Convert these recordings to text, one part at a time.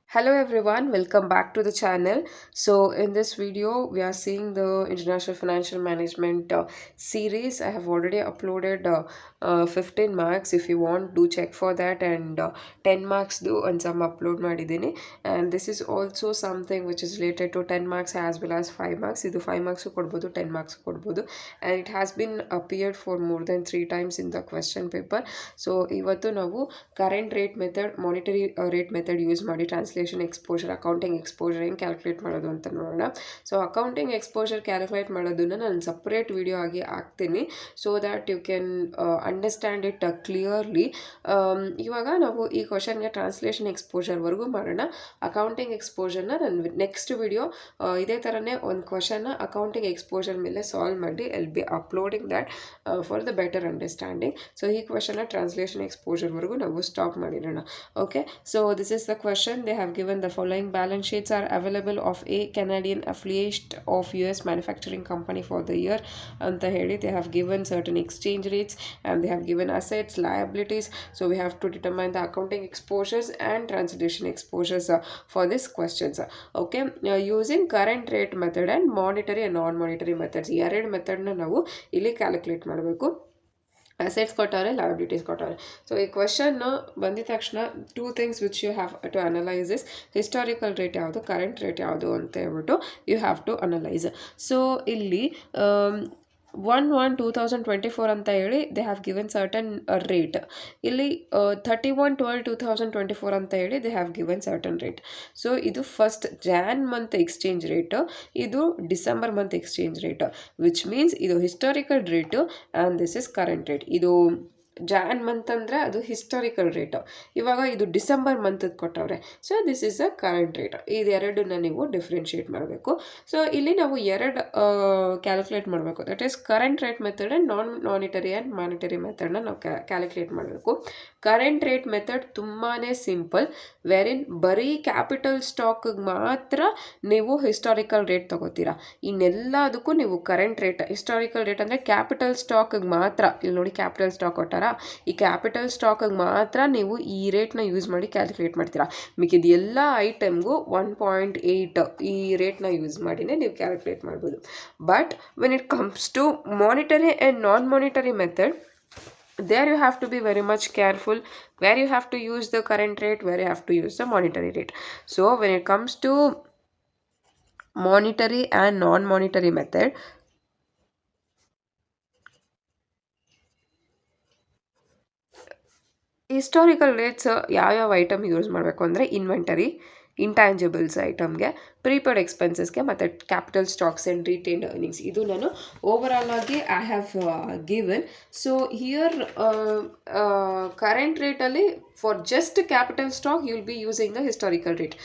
Hello everyone, welcome back to the channel. So in this video, we are seeing the International Financial Management series. I have already uploaded 15 marks. If you want, do check for that, and 10 marks do and some upload ಮಾಡಿದ್ದೀನಿ. And this is also something which is related to 10 marks as well as 5 marks. ಇದು 5 marks ಕೊಡ್ಬೋದು, 10 marks ಕೊಡ್ಬೋದು. And it has been appeared for more than 3 times in the question paper. So ಇವತ್ತು ನಾವು current rate method, monetary rate method use ಮಾಡಿ translation exposure, accounting exposure ಹೆಂಗೆ calculate ಮಾಡೋದು ಅಂತ ನೋಡೋಣ. ಸೊ ಅಕೌಂಟಿಂಗ್ ಎಕ್ಸ್ಪೋಜರ್ ಕ್ಯಾಲ್ಕುಲೇಟ್ ಮಾಡೋದನ್ನು ನಾನು ಸಪ್ರೇಟ್ ವಿಡಿಯೋ ಆಗಿ ಹಾಕ್ತೀನಿ, so that you can understand it clearly. ಇವಾಗ ನಾವು ಈ ಕ್ವಶನ್ಗೆ ಟ್ರಾನ್ಸ್ಲೇಷನ್ ಎಕ್ಸ್ಪೋಜರ್ವರೆಗೂ ಮಾಡೋಣ. ಅಕೌಂಟಿಂಗ್ ಎಕ್ಸ್ಪೋಜರ್ನ ನಾನು ನೆಕ್ಸ್ಟ್ ವಿಡಿಯೋ ಇದೇ ಥರನೇ ಒಂದು ಕ್ವಶನ್ನ ಅಕೌಂಟಿಂಗ್ ಎಕ್ಸ್ಪೋಜರ್ ಮೇಲೆ ಸಾಲ್ವ್ ಮಾಡಿ I'll be uploading that for the better understanding. So ಈ ಕ್ವಶನ್ನ ಟ್ರಾನ್ಸ್ಲೇಷನ್ ಎಕ್ಸ್ಪೋಜರ್ವರೆಗೂ ನಾವು ಸ್ಟಾಪ್ ಮಾಡಿರೋಣ. Okay, so this is the question. They have given the following balance sheets are available of a Canadian affiliate of US manufacturing company for the year ಅಂತ ಹೇಳಿ they have given certain exchange rates and they have given assets, liabilities. So we have to determine the accounting exposures and translation exposures for these questions. Okay, using current rate method and monetary and non-monetary methods, ಎರಡು ಮೆಥಡ್ನ ನಾವು ಇಲ್ಲಿ calculate ಮಾಡಬೇಕು. Assets ಕೊಟ್ಟವ್ರೆ, liabilities ಕೊಟ್ಟವ್ರೆ. So ಈ question ಬಂದಿದ ತಕ್ಷಣ two things which you have to analyse is historical rate ಯಾವುದು, ಕರೆಂಟ್ ರೇಟ್ ಯಾವುದು ಅಂತ ಹೇಳ್ಬಿಟ್ಟು you have to analyse. So ಇಲ್ಲಿ 1/1/2024 ಅಂತ ಹೇಳಿ they have given certain rate. ಇಲ್ಲಿ 31/12/2024 ಅಂತ ಹೇಳಿ they have given certain rate. So ಇದು first Jan month exchange rate, ಇದು December month exchange rate, which means ಇದು historical rate and this is current rate. ಇದು ಜಾನ್ ಮಂತ್ ಅಂದರೆ ಅದು historical rate. ಇವಾಗ ಇದು ಡಿಸೆಂಬರ್ ಮಂತದ್ದು ಕೊಟ್ಟವ್ರೆ, so this is a current rate. ಇದೆರಡನ್ನ ನೀವು ಡಿಫ್ರೆನ್ಷಿಯೇಟ್ ಮಾಡಬೇಕು. ಸೊ ಇಲ್ಲಿ ನಾವು ಎರಡು ಕ್ಯಾಲ್ಕುಲೇಟ್ ಮಾಡಬೇಕು, that is current rate method and non monetary and monetary ಮೆಥಡ್ನ ನಾವು ಕ್ಯಾಲ್ಕುಲೇಟ್ ಮಾಡಬೇಕು. ಕರೆಂಟ್ ರೇಟ್ ಮೆಥಡ್ ತುಂಬಾ ಸಿಂಪಲ್, ವೆರಿನ್ ಬರೀ ಕ್ಯಾಪಿಟಲ್ ಸ್ಟಾಕಿಗೆ ಮಾತ್ರ ನೀವು ಹಿಸ್ಟಾರಿಕಲ್ ರೇಟ್ ತೊಗೋತೀರಾ. ಇನ್ನೆಲ್ಲದಕ್ಕೂ ನೀವು ಕರೆಂಟ್ ರೇಟ್, ಹಿಸ್ಟಾರಿಕಲ್ ರೇಟ್ ಅಂದರೆ ಕ್ಯಾಪಿಟಲ್ ಸ್ಟಾಕಿಗೆ ಮಾತ್ರ. ಇಲ್ಲಿ ನೋಡಿ ಕ್ಯಾಪಿಟಲ್ ಸ್ಟಾಕ್ ಕೊಟ್ಟಾರ, ಈ ಕ್ಯಾಪಿಟಲ್ ಸ್ಟಾಕಿಗೆ ಮಾತ್ರ ನೀವು ಈ ರೇಟ್ನ ಯೂಸ್ ಮಾಡಿ ಕ್ಯಾಲ್ಕುಲೇಟ್ ಮಾಡ್ತೀರಾ. ಮಿಕ್ಕಿದ ಎಲ್ಲ ಐಟಮ್ಗೂ 1.8 ಈ ರೇಟ್ನ ಯೂಸ್ ಮಾಡಿನೇ ನೀವು ಕ್ಯಾಲ್ಕುಲೇಟ್ ಮಾಡ್ಬೋದು. But when it comes to monetary and non monetary method, there you have to be very much careful where you have to use the current rate, where you have to use the monetary rate. So when it comes to monetary and non-monetary method, historical rates ಯಾವ್ಯಾವ item use ಮಾಡಬೇಕು ಅಂದರೆ inventory, intangibles ಐಟಮ್ಗೆ, prepaid ಎಕ್ಸ್ಪೆನ್ಸಸ್ಗೆ ಮತ್ತು capital stocks and retained earnings. ಇದು ನಾನು overall ಆಗಿ I have given. So here current ರೇಟಲ್ಲಿ for just capital stock you will be using the historical rate.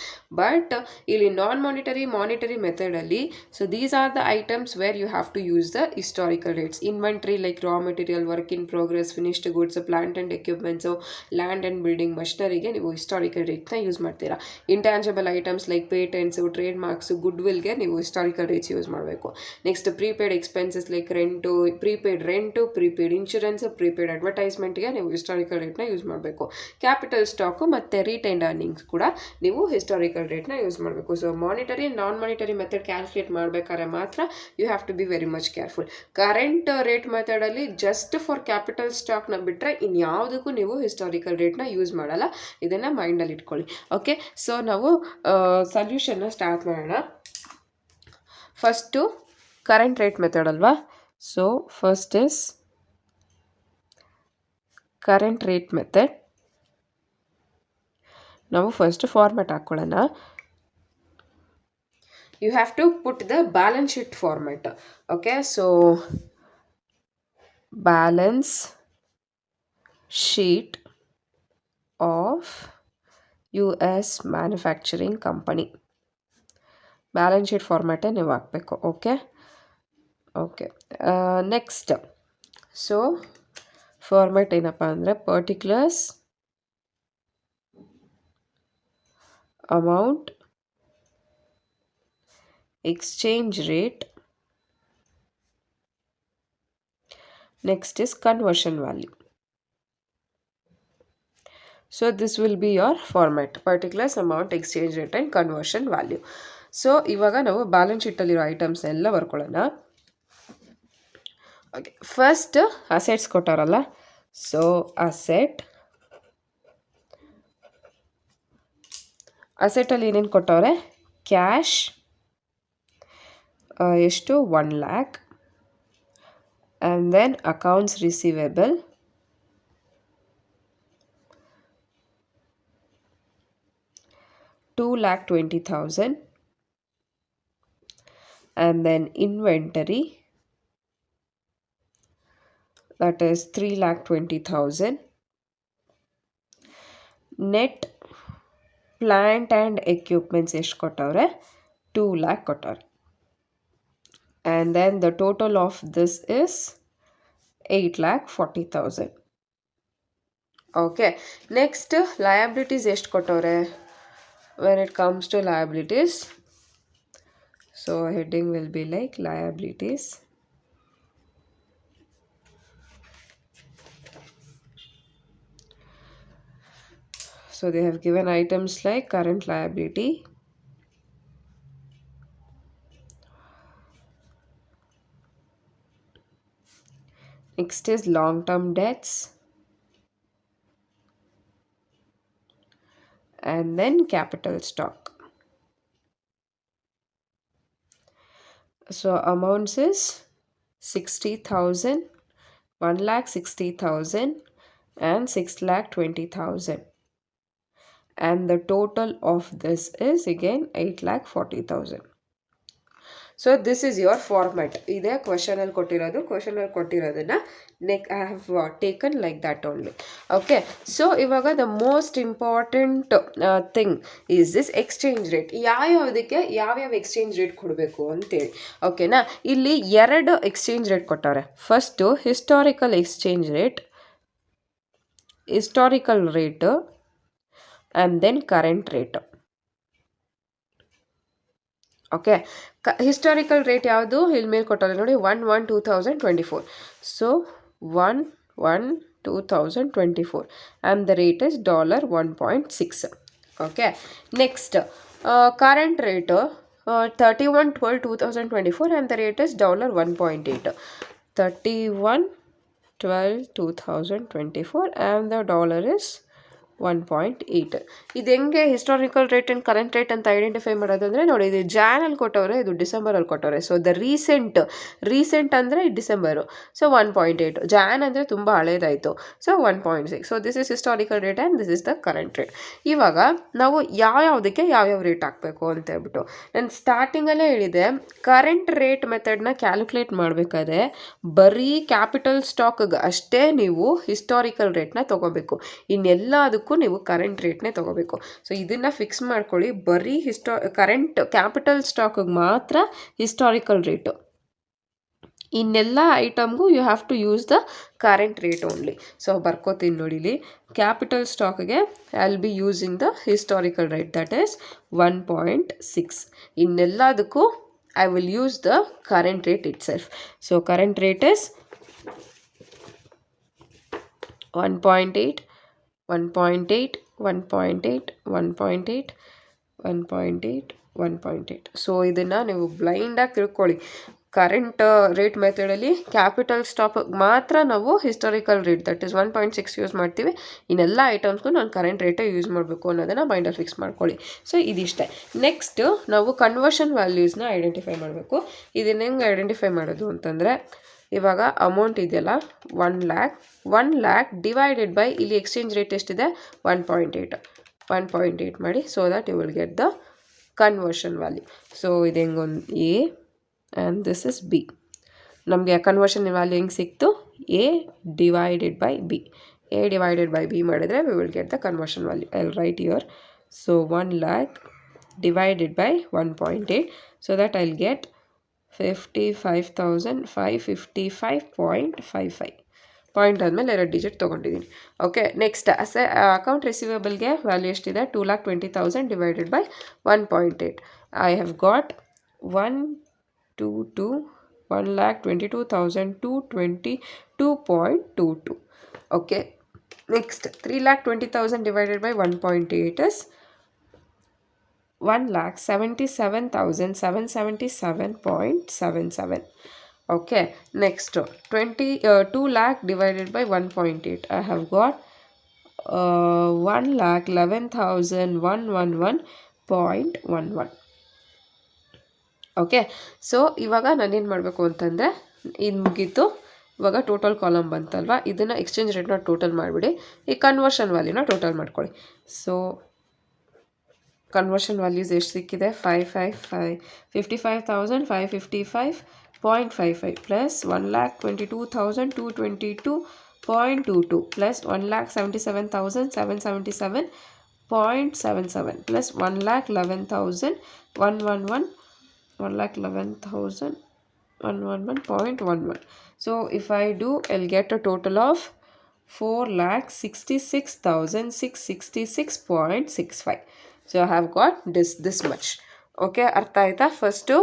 But ಇಲ್ಲಿ ನಾನ್ ಮಾನಿಟರಿ, ಮಾನಿಟರಿ ಮೆಥಡಲ್ಲಿ, so these are the items where you have to use the historical rates. Inventory like raw material, work in progress, finished goods, plant and equipments, land and building ಮಷಿನರಿಗೆ ನೀವು historical ರೇಟ್ನ use ಮಾಡ್ತೀರಾ. Intangible items like patents, trademarks, ಗುಡ್ ವಿಲ್ಗೆ ನೀವು historical rates use ಮಾಡಬೇಕು. Next prepaid expenses like rent, prepaid insurance, prepaid ಅಡ್ವರ್ಟೈಸ್ಮೆಂಟ್ಗೆ ನೀವು ಹಿಸ್ಟಾರಿಕಲ್ ರೇಟ್ನ ಯೂಸ್ ಮಾಡಬೇಕು. ಕ್ಯಾಪಿಟಲ್ ಸ್ಟಾಕು ಮತ್ತು ರಿಟೈನ್ಡ್ ಅರ್ನಿಂಗ್ಸ್ ಕೂಡ ನೀವು ಹಿಸ್ಟಾರಿಕಲ್ ರೇಟ್ನ ಯೂಸ್ ಮಾಡಬೇಕು. So monetary, non monetary method calculate ಮಾಡಬೇಕಾದ್ರೆ ಮಾತ್ರ you have to be very much careful. Current rate ಮೆಥಡಲ್ಲಿ just for capital ಸ್ಟಾಕ್ನ ಬಿಟ್ಟರೆ ಇನ್ಯಾವುದಕ್ಕೂ ನೀವು ಹಿಸ್ಟಾರಿಕಲ್ ರೇಟ್ನ ಯೂಸ್ ಮಾಡಲ್ಲ. ಇದನ್ನು ಮೈಂಡಲ್ಲಿ ಇಟ್ಕೊಳ್ಳಿ. ಓಕೆ, ಸೊ ನಾವು ಸಲ್ಯೂಷನ್ನ ಸ್ಟಾರ್ಟ್ ಮಾಡೋಣ. ಫಸ್ಟು ಕರೆಂಟ್ ರೇಟ್ ಮೆಥಡ್ ಅಲ್ವಾ. So first is current rate method. ನಾವು ಫಸ್ಟ್ ಫಾರ್ಮ್ಯಾಟ್ ಹಾಕ್ಕೊಳ್ಳೋಣ. You have to put the balance sheet format. Okay, so balance sheet of US manufacturing company, balance sheet ಫಾರ್ಮ್ಯಾಟೇ ನೀವು ಹಾಕಬೇಕು. Okay okay next, so format ಏನಪ್ಪ ಅಂದರೆ particulars, amount, exchange rate, next is conversion value. So this will be your format, particulars, amount, exchange rate and conversion value. So ಇವಾಗ ನಾವು balance ಶೀಟಲ್ಲಿರೋ items ಎಲ್ಲ ಬರ್ಕೊಳ್ಳೋಣ. ಓಕೆ, ಫಸ್ಟ್ ಅಸೆಟ್ಸ್ ಕೊಟ್ಟಾರಲ್ಲ, so ಅಸೆಟಲ್ಲಿ ಏನೇನು ಕೊಟ್ಟವ್ರೆ, ಕ್ಯಾಶ್ ಎಷ್ಟು 1 lakh, and then accounts receivable 2,20,000, and then inventory, that is 3,20,000. net plant and equipments ಎಷ್ಟು ಕೊಟ್ಟವ್ರೆ, 2 lakh ಕೊಟ್ಟವ್ರೆ. and then the total of this is 8,40,000. okay, next liabilities ಎಷ್ಟು ಕೊಟ್ಟವ್ರೆ. when it comes to liabilities, so heading will be like liabilities. So they have given items like current liability, next is long-term debts, and then capital stock. So amounts is 60,000, 1,60,000 and 6,20,000. And the total of this is again 8,40,000. So this is your format. ಇದೇ ಕ್ವಶನಲ್ಲಿ ಕೊಟ್ಟಿರೋದನ್ನ I have taken like that only. Okay, so ಇವಾಗ the most important thing is this exchange rate. ಯಾವ್ಯಾವುದಕ್ಕೆ ಯಾವ್ಯಾವ exchange rate ಕೊಡಬೇಕು ಅಂತೇಳಿ. ಓಕೆನಾ, ಇಲ್ಲಿ 2 ಎಕ್ಸ್ಚೇಂಜ್ ರೇಟ್ ಕೊಟ್ಟವ್ರೆ. First historical rate and then current rate. Okay, historical rate ಯಾವುದು ಇಲ್ಲಿ ಮೇಲೆ ಕೊಟ್ಟರೆ ನೋಡಿ, 1/1/2024. So 1/1/2024 and the rate is $1.6. Okay, next current rate 31/12/2024 and the rate is $1.8. 31/12/2024 and the dollar is 1.8. ಇದು ಹೆಂಗೆ historical rate and current rate ಅಂತ identify ಮಾಡೋದು ಅಂದರೆ ನೋಡಿ, ಇದು ಜಾನಲ್ಲಿ ಕೊಟ್ಟವ್ರೆ, ಇದು ಡಿಸೆಂಬರಲ್ಲಿ ಕೊಟ್ಟವ್ರೆ. ಸೊ ದ ರೀಸೆಂಟ್ ಅಂದರೆ ಡಿಸೆಂಬರು, ಸೊ 1.8. ಜಾನ್ ಅಂದರೆ ತುಂಬ ಹಳೇದಾಯಿತು, so 1.6. So this is historical rate and this is the current rate. ಇವಾಗ ನಾವು ಯಾವ್ಯಾವುದಕ್ಕೆ ಯಾವ್ಯಾವ ರೇಟ್ ಹಾಕಬೇಕು ಅಂತ ಹೇಳ್ಬಿಟ್ಟು ನಾನು ಸ್ಟಾರ್ಟಿಂಗಲ್ಲೇ ಹೇಳಿದೆ. ಕರೆಂಟ್ ರೇಟ್ ಮೆಥಡ್ನ ಕ್ಯಾಲ್ಕುಲೇಟ್ ಮಾಡಬೇಕಾದ್ರೆ ಬರೀ ಕ್ಯಾಪಿಟಲ್ ಸ್ಟಾಕ್ಗೆ ಅಷ್ಟೇ ನೀವು ಹಿಸ್ಟಾರಿಕಲ್ ರೇಟ್ನ ತೊಗೋಬೇಕು. ಇನ್ನೆಲ್ಲದಕ್ಕೂ ನೀವು ಕರೆಂಟ್ ರೇಟ್ನೇ ತೊಗೋಬೇಕು. ಸೊ ಇದನ್ನು ಫಿಕ್ಸ್ ಮಾಡ್ಕೊಳ್ಳಿ. ಬರೀ ಕರೆಂಟ್ ಕ್ಯಾಪಿಟಲ್ ಸ್ಟಾಕಿಗೆ ಮಾತ್ರ ಹಿಸ್ಟಾರಿಕಲ್ ರೇಟು, ಇನ್ನೆಲ್ಲ ಐಟಮ್ಗೂ you have to use the current rate only. So ಬರ್ಕೋತೀನಿ ನೋಡಿಲಿ, ಕ್ಯಾಪಿಟಲ್ ಸ್ಟಾಕ್ಗೆ I will be using the historical rate, that is 1.6. ಇನ್ನೆಲ್ಲದಕ್ಕೂ I will use the current rate itself. So current rate is 1.8, 1.8, 1.8, 1.8, 1.8, 1.8. So ಇದನ್ನು ನೀವು ಬ್ಲೈಂಡಾಗಿ ತಿಳ್ಕೊಳ್ಳಿ. Current rate ಮೆಥಡಲ್ಲಿ capital stock ಮಾತ್ರ ನಾವು historical rate that is 1.6 use ಮಾಡ್ತೀವಿ. ಇನ್ನೆಲ್ಲ ಐಟಮ್ಸ್ಗೂ ನಾನು ಕರೆಂಟ್ ರೇಟೇ ಯೂಸ್ ಮಾಡಬೇಕು ಅನ್ನೋದನ್ನು ಮೈಂಡಲ್ಲಿ ಫಿಕ್ಸ್ ಮಾಡ್ಕೊಳ್ಳಿ. ಸೊ ಇದಿಷ್ಟೇ. ನೆಕ್ಸ್ಟ್ ನಾವು ಕನ್ವರ್ಷನ್ ವ್ಯಾಲ್ಯೂಸ್ನ ಐಡೆಂಟಿಫೈ ಮಾಡಬೇಕು. ಇದನ್ನ ಹೆಂಗೆ ಐಡೆಂಟಿಫೈ ಮಾಡೋದು ಅಂತಂದರೆ, ಇವಾಗ ಅಮೌಂಟ್ ಇದೆಯಲ್ಲ 1 lakh ಡಿವೈಡೆಡ್ ಬೈ ಇಲ್ಲಿ ಎಕ್ಸ್ಚೇಂಜ್ ರೇಟ್ ಎಷ್ಟಿದೆ 1.8 ಮಾಡಿ. So that you will get the conversion value. So ಇದು ಹೆಂಗೊಂದು A and this is B. ನಮಗೆ ಕನ್ವರ್ಷನ್ ವ್ಯಾಲ್ಯೂ ಹೆಂಗೆ ಸಿಕ್ತು, A divided by B. A divided by B ಮಾಡಿದರೆ we will get the conversion value. I will write your. So 1 lakh divided by 1.8. So that I'll get 55,555.55. Point ಆದಮೇಲೆ 2 digit ತೊಗೊಂಡಿದ್ದೀನಿ. Okay, next account ರಿಸೀವೇಬಲ್ಗೆ value ಎಷ್ಟಿದೆ, 2,20,000 divided by 1.8. I have got 1,22,222.22. Okay, Next, 3,20,000 divided by 1.8 is 1,77,777.77. Okay, next 2 lakh divided by 1.8. I have got 1,11,111.11. Okay, so ಇವಾಗ ನಾನೇನು ಮಾಡಬೇಕು ಅಂತಂದರೆ, ಇದು ಮುಗೀತು. ಇವಾಗ ಟೋಟಲ್ ಕಾಲಮ್ ಬಂತಲ್ವಾ, ಇದನ್ನು ಎಕ್ಸ್ಚೇಂಜ್ ರೇಟ್ನ ಟೋಟಲ್ ಮಾಡಿಬಿಡಿ. ಈ ಕನ್ವರ್ಷನ್ ವ್ಯಾಲ್ಯೂನ ಟೋಟಲ್ ಮಾಡ್ಕೊಳ್ಳಿ. ಸೊ ಕನ್ವರ್ಷನ್ ವ್ಯಾಲ್ಯೂಸ್ ಎಷ್ಟು ಸಿಕ್ಕಿದೆ? 55,555.55 plus 1,22,222.22 plus 1,77,777.77 plus 1,11,111.11. So if I do, I'll get a total of 4,66,666.65. So I have got this much. Okay, ಅರ್ಥ ಆಯ್ತಾ? ಫಸ್ಟು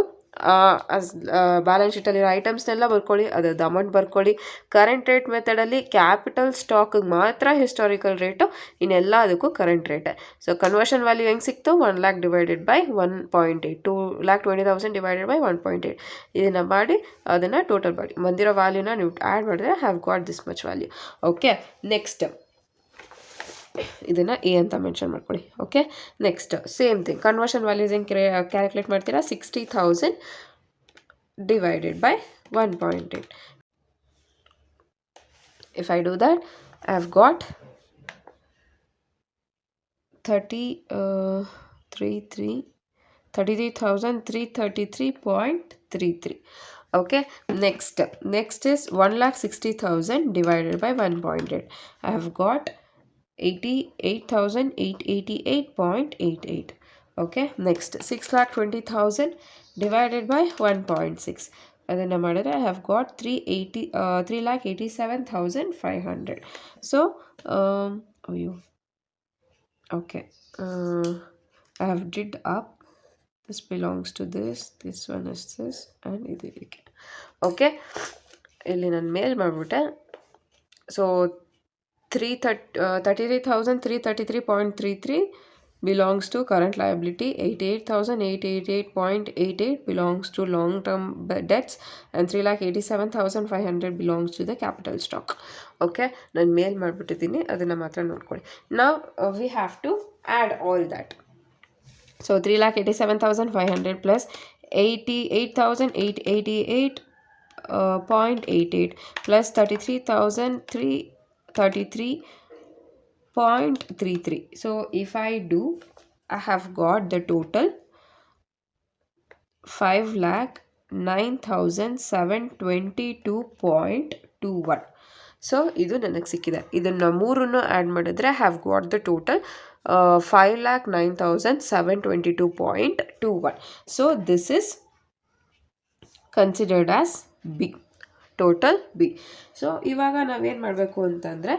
ಬ್ಯಾಲೆನ್ಸ್ ಶೀಟಲ್ಲಿರೋ ಐಟಮ್ಸ್ನೆಲ್ಲ ಬರ್ಕೊಳ್ಳಿ, ಅದರದ್ದು ಅಮೌಂಟ್ ಬರ್ಕೊಳ್ಳಿ. ಕರೆಂಟ್ ರೇಟ್ ಮೆಥಡಲ್ಲಿ ಕ್ಯಾಪಿಟಲ್ ಸ್ಟಾಕಿಗೆ ಮಾತ್ರ ಹಿಸ್ಟಾರಿಕಲ್ ರೇಟು, ಇನ್ನೆಲ್ಲ ಅದಕ್ಕೂ ಕರೆಂಟ್ ರೇಟೆ. ಸೊ ಕನ್ವರ್ಷನ್ ವ್ಯಾಲ್ಯೂ ಹೆಂಗೆ ಸಿಕ್ತು? 1 lakh divided by 1.8, 2,20,000 divided by 1.8. ಇದನ್ನು ಮಾಡಿ ಅದನ್ನು ಟೋಟಲ್ ಮಾಡಿ ಬಂದಿರೋ ವ್ಯಾಲ್ಯೂನ ನೀವು ಆ್ಯಡ್ ಮಾಡಿದ್ರೆ have got this much value. Okay, next ಇದನ್ನು ಎ ಅಂತ ಮೆನ್ಷನ್ ಮಾಡ್ಕೊಳ್ಳಿ. Okay, next same thing, conversion values ಹೆಂಗೆ ಕ್ಯಾಲ್ಕುಲೇಟ್ ಮಾಡ್ತೀರಾ? 60,000 divided by 1.8. If I do that, I have got 33,333.33. Okay, next is 1,60,000 divided by 1.8. I have got 88,888.88. Okay, next 6,20,000 divided by 1.6. ಅದನ್ನು ಮಾಡಿದ್ರೆ I have got 3,87,500. So okay, I have did up. This belongs to this one is this, and ಇದಕ್ಕೆ. Okay, ಇಲ್ಲಿ ನಾನು ಮೇಲ್ ಮಾಡಿಬಿಟ್ಟೆ. So 33,333.33 belongs to current liability, 88,888.88 belongs to long-term debts, and 3,87,500 belongs to the capital stock. Okay, ನಾನು ಮೇಲ್ ಮಾಡಿಬಿಟ್ಟಿದ್ದೀನಿ, ಅದನ್ನು ಮಾತ್ರ ನೋಡ್ಕೊಳ್ಳಿ. Now we have to add all that. So 3,87,500 plus 88,888.88 plus 33,333.33. So if I do, I have got the total 5,09,722.21. So ಇದು ನನಗೆ ಸಿಕ್ಕಿದೆ. ಇದನ್ನು ಮೂರನ್ನು add ಮಾಡಿದ್ರೆ have got the total 5,09,722.21. So this is considered as B, total B. So ಇವಾಗ ನಾವೇನು ಮಾಡಬೇಕು ಅಂತಂದರೆ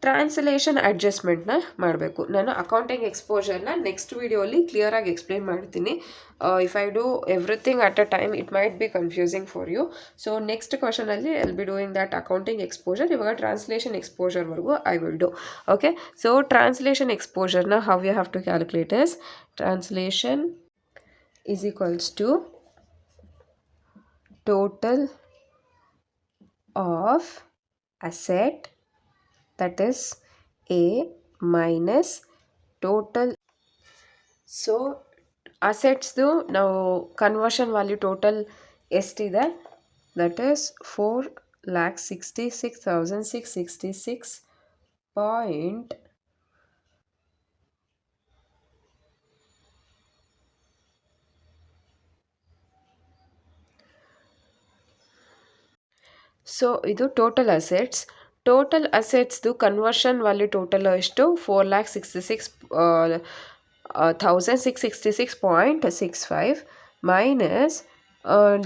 ಟ್ರಾನ್ಸ್ಲೇಷನ್ ಅಡ್ಜಸ್ಟ್ಮೆಂಟ್ನ ಮಾಡಬೇಕು. ನಾನು ಅಕೌಂಟಿಂಗ್ ಎಕ್ಸ್ಪೋಜರ್ನ ನೆಕ್ಸ್ಟ್ ವೀಡಿಯೋಲಿ ಕ್ಲಿಯರಾಗಿ ಎಕ್ಸ್ಪ್ಲೇನ್ ಮಾಡ್ತೀನಿ. If I do everything at a time it might be confusing for you. So next ಕ್ವಶನಲ್ಲಿ I'll be doing that accounting exposure. ಇವಾಗ ಟ್ರಾನ್ಸ್ಲೇಷನ್ ಎಕ್ಸ್ಪೋಜರ್ವರೆಗೂ I will do. Okay, so translation ಎಕ್ಸ್ಪೋಜರ್ನ how you have to calculate is translation is equals to total of asset, that is A minus total. So assetsದು ನಾವು ಕನ್ವರ್ಷನ್ ವ್ಯಾಲ್ಯೂ ಟೋಟಲ್ ಎಷ್ಟಿದೆ? That is 4,66,666. So ಇದು ಟೋಟಲ್ ಅಸೆಟ್ಸ್. ಟೋಟಲ್ ಅಸೆಟ್ಸ್ದು ಕನ್ವರ್ಷನ್ ವ್ಯಾಲ್ಯೂ total ಎಷ್ಟು? 4,66,666.65 ಮೈನಸ್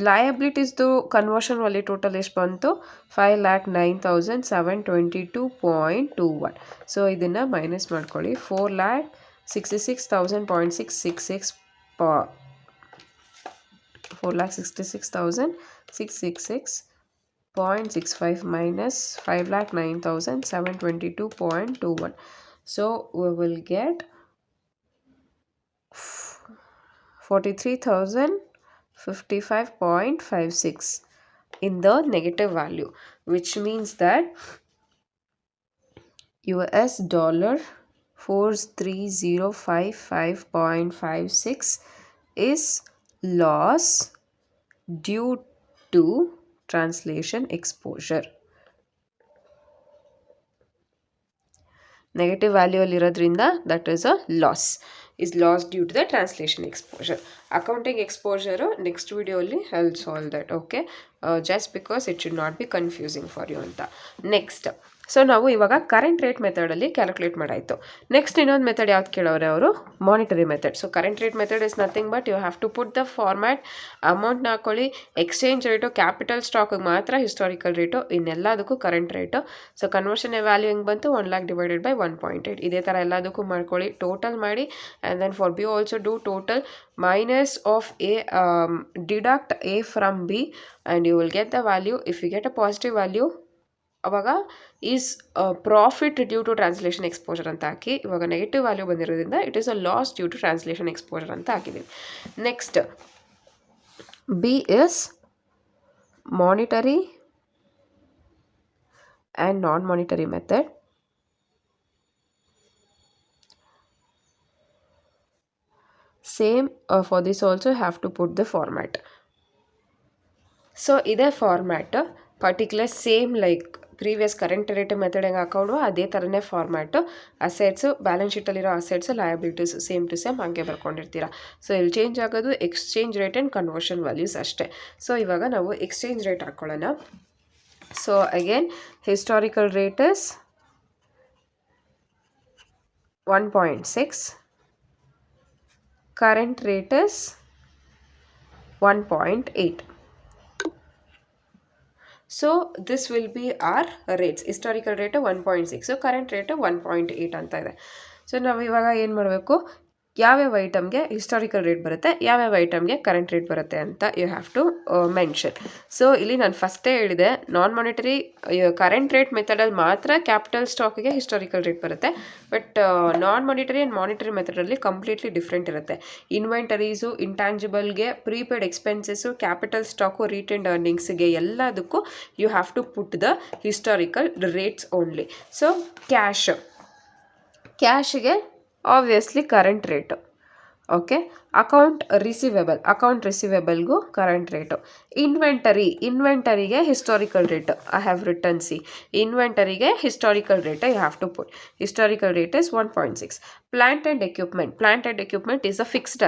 ಲಯಬಿಲಿಟೀಸ್ದು ಕನ್ವರ್ಷನ್ ವ್ಯಾಲ್ಯೂ ಟೋಟಲ್ ಎಷ್ಟು ಬಂತು? 5,09,722.21. ಸೊ ಇದನ್ನು ಮೈನಸ್ ಮಾಡ್ಕೊಳ್ಳಿ. 4,66,000.666 4,66,666 0.65 minus 5,09,722.21. So we will get 43,055.56 in the negative value, which means that US dollar 43055.56 is loss due to translation exposure. Negative value ಅಲ್ಲಿರೋದ್ರಿಂದ that is a loss. Is loss due to the translation exposure. Accounting exposure next video ಅಲ್ಲಿ I'll solve that. Okay, just because it should not be confusing for you ಅಂತ. Next, so ನಾವು ಇವಾಗ current rate ಮೆಥಡಲ್ಲಿ calculate ಮಾಡಾಯಿತು. Next ಇನ್ನೊಂದು method ಯಾವ್ದು ಕೇಳೋರೆ ಅವರು, monetary method. So current rate method is nothing but you have to put the format, ಅಮೌಂಟ್ನ ಹಾಕೊಳ್ಳಿ, ಎಕ್ಸ್ಚೇಂಜ್ ರೇಟು, ಕ್ಯಾಪಿಟಲ್ ಸ್ಟಾಕ್ಗೆ ಮಾತ್ರ ಹಿಸ್ಟಾರಿಕಲ್ ರೇಟು, ಇನ್ನೆಲ್ಲದಕ್ಕೂ current rate. So conversion value ಹೆಂಗೆ ಬಂತು, 1 lakh ಡಿವೈಡೆಡ್ ಬೈ 1.8. ಇದೇ ಥರ ಎಲ್ಲದಕ್ಕೂ ಮಾಡ್ಕೊಳ್ಳಿ, ಟೋಟಲ್ ಮಾಡಿ. And then for B also do total minus of A, deduct A from B and you will get the value. If you get a positive value, ಅವಾಗ is profit due to translation exposure ಅಂತ ಹಾಕಿ, ಇವಾಗ negative value ಬಂದಿರೋದ್ರಿಂದ it is a loss due to translation exposure ಅಂತ ಹಾಕಿದ್ದೀವಿ. Next B is monetary and non monetary method. Same for this also have to put the format. So ಇದೇ format particular same like previous current rate method ಹೆಂಗೆ ಹಾಕೊಂಡ್ವೋ ಅದೇ ಥರನೇ format. Assets, balance ಶೀಟಲ್ಲಿರೋ assets, liabilities same to same ಹಾಗೆ ಬರ್ಕೊಂಡಿರ್ತೀರ. So ಇಲ್ಲಿ change ಆಗೋದು exchange rate and conversion values ಅಷ್ಟೇ. ಸೊ ಇವಾಗ ನಾವು ಎಕ್ಸ್ಚೇಂಜ್ ರೇಟ್ ಹಾಕ್ಕೊಳ್ಳೋಣ. So again historical rate is 1.6, current rate is 1.8. So this will be our rates. Historical rate 1.6, so current rate 1.8 ಅಂತ ಇದೆ. ಸೊ ನಾವು ಇವಾಗ ಏನು ಮಾಡಬೇಕು, ಯಾವ್ಯಾವ ಐಟಮ್ಗೆ ಹಿಸ್ಟಾರಿಕಲ್ ರೇಟ್ ಬರುತ್ತೆ, ಯಾವ್ಯಾವ ಐಟಮ್ಗೆ ಕರೆಂಟ್ ರೇಟ್ ಬರುತ್ತೆ ಅಂತ you have to mention. So ಇಲ್ಲಿ ನಾನು ಫಸ್ಟೇ ಹೇಳಿದೆ, ನಾನ್ ಮಾನಿಟರಿ ಕರೆಂಟ್ ರೇಟ್ ಮೆಥಡಲ್ಲಿ ಮಾತ್ರ ಕ್ಯಾಪಿಟಲ್ ಸ್ಟಾಕಿಗೆ ಹಿಸ್ಟಾರಿಕಲ್ ರೇಟ್ ಬರುತ್ತೆ. But non monetary and monetary ಮೆಥಡಲ್ಲಿ ಕಂಪ್ಲೀಟ್ಲಿ ಡಿಫ್ರೆಂಟ್ ಇರುತ್ತೆ. ಇನ್ವೆಂಟರೀಸು, ಇಂಟ್ಯಾಂಜಿಬಲ್ಗೆ, prepaid expenses, capital stock, retained ಅರ್ನಿಂಗ್ಸ್ಗೆ ಎಲ್ಲದಕ್ಕೂ you have to put the historical rates only. So ಕ್ಯಾಶ್ಗೆ obviously current rate. Okay, account ರಿಸಿವೇಬಲ್ಗೂ ಕರೆಂಟ್ ರೇಟು. ಇನ್ವೆಂಟರಿಗೆ historical rate I have written. See ಇನ್ವೆಂಟರಿಗೆ historical rate you have to put. Historical rate is 1.6. Plant and equipment is a fixed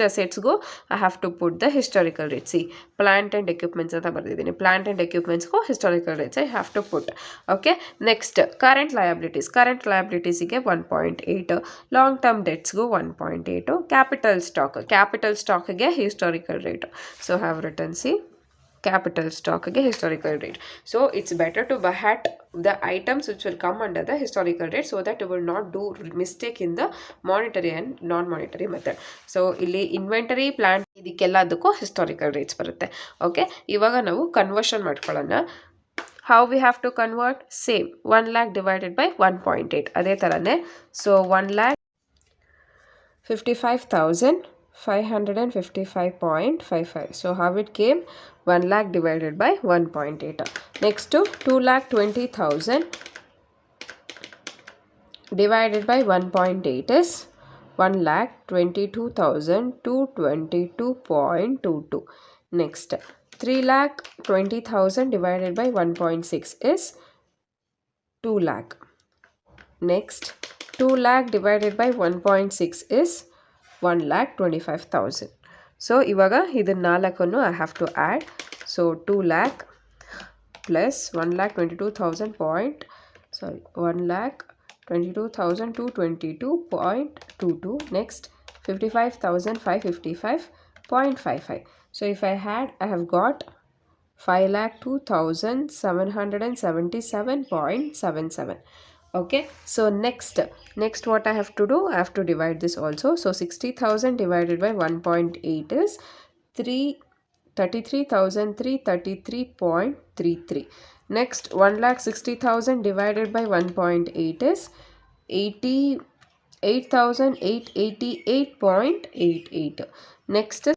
ಅಸೆಟ್ಸ್ಗೂ I have to put the historical rate. See plant and equipments ಅಂತ ಬರ್ತಿದ್ದೀನಿ. Plant and ಎಕ್ವಿಪ್ಮೆಂಟ್ಸ್ಗೂ historical rates I have to put. Okay, next current ಲಯಬಿಲಿಟೀಸಿಗೆ 1.8, long term ಡೆಟ್ಸ್ಗೂ 1.8, capital ಸ್ಟಾಕ್ಗೆ historical rate. So have written. See capital stockಗೆ historical rate. So it's better to buy the items which will come under the historical rate so that you will not do mistake in the monetary and non-monetary method. So ಇಲ್ಲಿ inventory, plant ಇದಕ್ಕೆಲ್ಲದಕ್ಕೂ historical rates ಬರುತ್ತೆ. Okay, ಇವಾಗ ನಾವು conversion ಮಾಡ್ಕೊಳ್ಳೋಣ. How we have to convert? Same, 1 lakh divided by 1.8 ಅದೇ ಥರನೇ. So 1,55,555.55. So how it came? 1 lakh divided by 1.8. Next to 2,20,000 divided by 1.8 is 1,22,222.22. Next, 3,20,000 divided by 1.6 is 2 lakh. Next, 2 lakh divided by 1.6 is 1,25,000. So ಇವಾಗ ಇದನ್ನ ನಾಲ್ಕನ್ನು I have to add. So 2 lakh plus 1,22,222.22. Next 55,555.55. So if I have got 5,02,777.77. Okay, so next what I have to do, I have to divide this also. So 60,000 divided by 1.8 is 33,333.33. Next, 1,60,000 divided by 1.8 is 88,888.88. Next is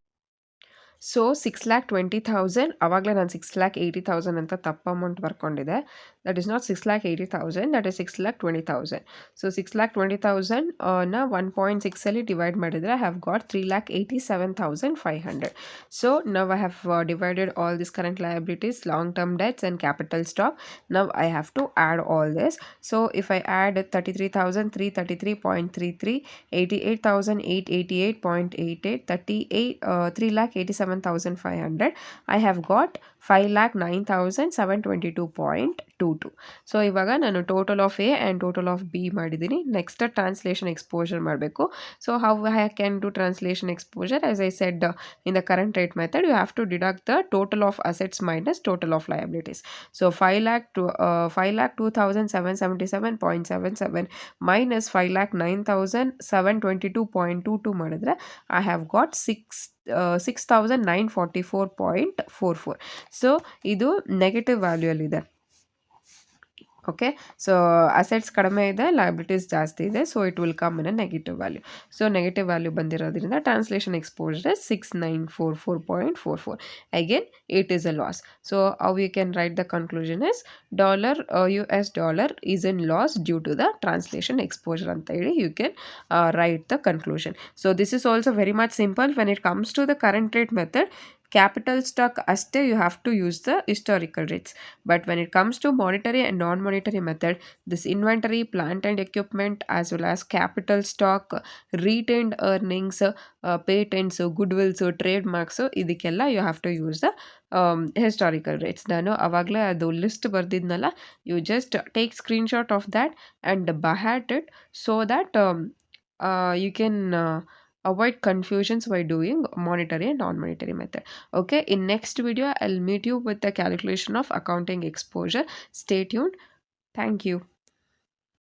so 6,20,000 ಆವಾಗಲೇ ನಾನು 6,80,000 ಅಂತ ತಪ್ಪು amount ಬರ್ಕೊಂಡಿದ್ದೆ. That is not 6,80,000, that is 6,20,000. So 6,20,000 ನ 1.6 divide ಮಾಡಿದರೆ I have got 3,87,500. So now I have divided all this current liabilities, long term debts and capital stock. Now I have to add all this. So if I add 33,333.33, 88,888.88, 3,87,500, I have got 5,09,722.22. So ಇವಾಗ ನಾನು total of a and total of B ಮಾಡಿದ್ದೀನಿ. Next translation exposure ಮಾಡಬೇಕು. So how I can do translation exposure? As I said in the current rate method, you have to deduct the total of assets minus total of liabilities. So 5,02,777.77 minus 5,09,722.22 ಮಾಡಿದ್ರೆ I have got 6,944.44. So ಇದು negative ವ್ಯಾಲ್ಯೂಯಲ್ಲಿದೆ. Okay, so assets ಕಡಿಮೆ ಇದೆ, liabilities ಜಾಸ್ತಿ ಇದೆ, so it will come in a negative value. So negative value ಬಂದಿರೋದ್ರಿಂದ translation exposure is 6,944.44. Again it is a loss. So how you can write the conclusion is US dollar is in loss due to the translation exposure ಅಂತ ಹೇಳಿ you can write the conclusion. So this is also very much simple. When it comes to the current rate method, capital stock ಅಷ್ಟೇ you have to use the historical rates. But when it comes to monetary and non-monetary method, this inventory, plant and equipment, as well as capital stock, retained earnings, patents, goodwills, trademarks, ಇದಕ್ಕೆಲ್ಲ you have to use the historical rates. ನಾನು ಅವಾಗಲೇ ಅದು list ಬರ್ದಿದ್ನಲ್ಲ, you just take screenshot of that and by heart it, so that you can avoid confusions by doing monetary and non-monetary method. Okay, in next video I'll meet you with the calculation of accounting exposure. Stay tuned. Thank you.